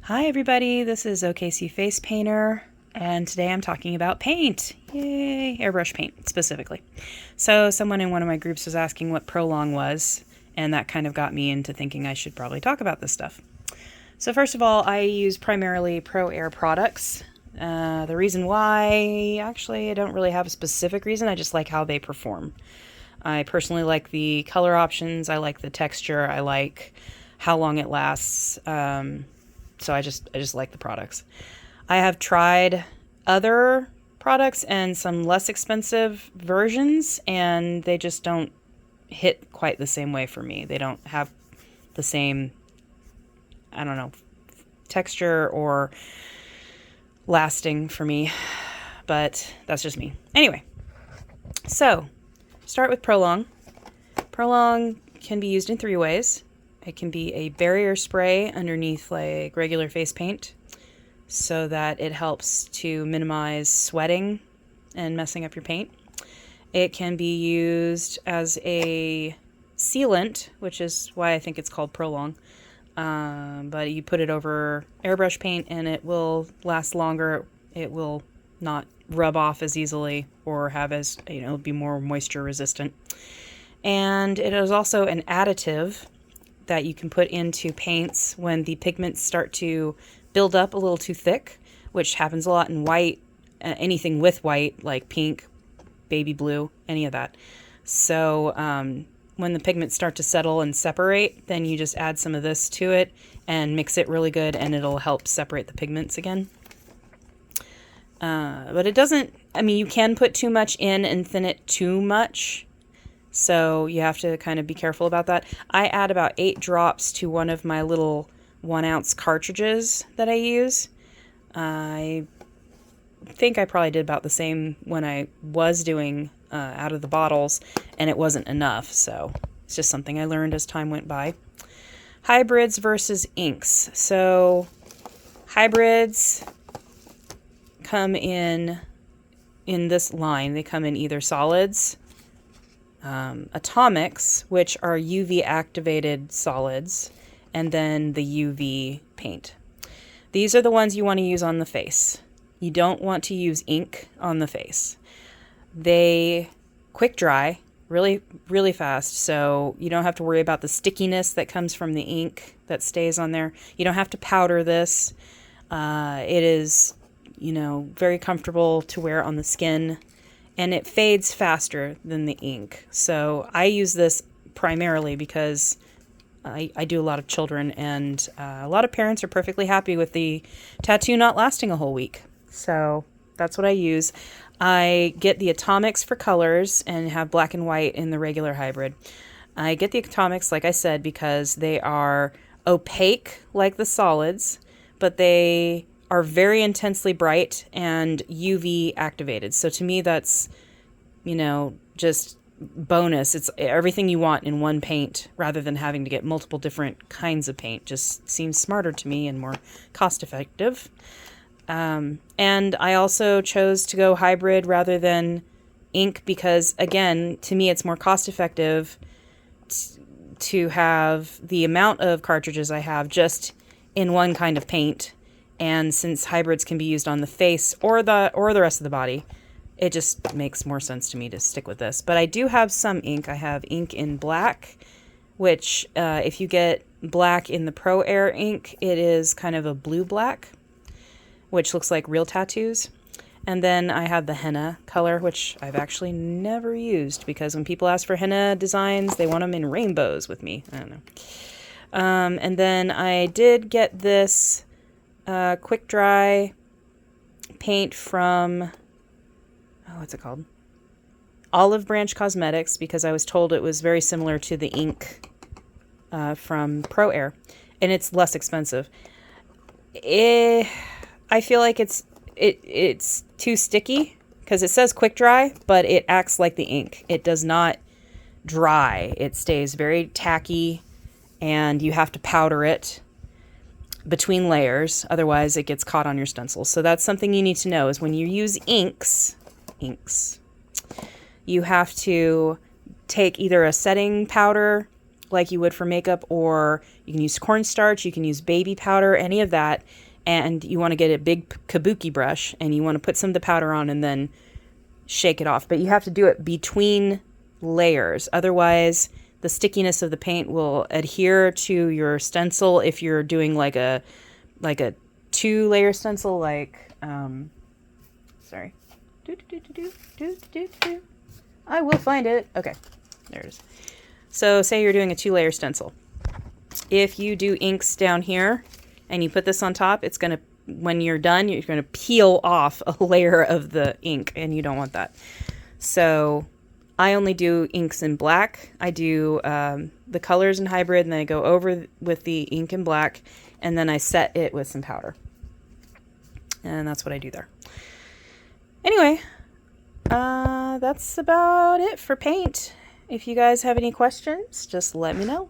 Hi everybody, this is OKC Face Painter, and today I'm talking about paint. Yay! Airbrush paint, specifically. So someone in one of my groups was asking what Prolong was, and that kind of got me into thinking I should probably talk about this stuff. So first of all, I use primarily Pro Air products. The reason why, actually, I don't really have a specific reason, I just like how they perform. I personally like the color options, I like the texture, I like how long it lasts. So I just like the products. I have tried other products and some less expensive versions, and they just don't hit quite the same way for me. They don't have the same, I don't know, texture or lasting for me, but that's just me. Anyway, so start with Prolong. Prolong can be used in 3 ways. It can be a barrier spray underneath like regular face paint so that it helps to minimize sweating and messing up your paint. It can be used as a sealant, which is why I think it's called Prolong. But you put it over airbrush paint and it will last longer. It will not rub off as easily or have as, be more moisture resistant. And it is also an additive that you can put into paints when the pigments start to build up a little too thick, which happens a lot in white, anything with white, like pink, baby blue, any of that. So when the pigments start to settle and separate, then you just add some of this to it and mix it really good, and it'll help separate the pigments again. But it doesn't, you can put too much in and thin it too much. So you have to kind of be careful about that. I add about 8 drops to one of my little 1-ounce cartridges that I use. I think I probably did about the same when I was doing out of the bottles, and it wasn't enough. So it's just something I learned as time went by. Hybrids versus inks. So hybrids come in this line. They come in either solids, atomics, which are UV activated solids, and then the UV paint. These are the ones you want to use on the face. You don't want to use ink on the face. They quick dry really, really fast, so you don't have to worry about the stickiness that comes from the ink that stays on there. You don't have to powder this. It is, very comfortable to wear on the skin, and it fades faster than the ink. So I use this primarily because I do a lot of children, and a lot of parents are perfectly happy with the tattoo not lasting a whole week. So that's what I use. I get the atomics for colors and have black and white in the regular hybrid. I get the atomics, like I said, because they are opaque like the solids, but they are very intensely bright and UV activated. So to me, that's, just bonus. It's everything you want in one paint rather than having to get multiple different kinds of paint. Just seems smarter to me and more cost effective. And I also chose to go hybrid rather than ink because, again, to me, it's more cost effective to have the amount of cartridges I have just in one kind of paint. And since hybrids can be used on the face or the rest of the body, it just makes more sense to me to stick with this. But I do have some ink. I have ink in black, which if you get black in the Pro Air ink, it is kind of a blue-black, which looks like real tattoos. And then I have the henna color, which I've actually never used because when people ask for henna designs, they want them in rainbows with me. I don't know. And then I did get this quick dry paint from, what's it called? Olive Branch Cosmetics, because I was told it was very similar to the ink from Pro Air, and it's less expensive. I feel like it's too sticky because it says quick dry, but it acts like the ink. It does not dry. It stays very tacky, and you have to powder it between layers, otherwise it gets caught on your stencil. So that's something you need to know, is when you use inks, you have to take either a setting powder like you would for makeup, or you can use cornstarch, you can use baby powder, any of that. And you want to get a big kabuki brush and you want to put some of the powder on and then shake it off. But you have to do it between layers. Otherwise, the stickiness of the paint will adhere to your stencil if you're doing like a 2-layer stencil, like, sorry. I will find it. Okay, there it is. So say you're doing a 2-layer stencil. If you do inks down here and you put this on top, it's going to, when you're done, you're going to peel off a layer of the ink, and you don't want that. So I only do inks in black. I do the colors in hybrid, and then I go over with the ink in black, and then I set it with some powder. And that's what I do there. Anyway, that's about it for paint. If you guys have any questions, just let me know.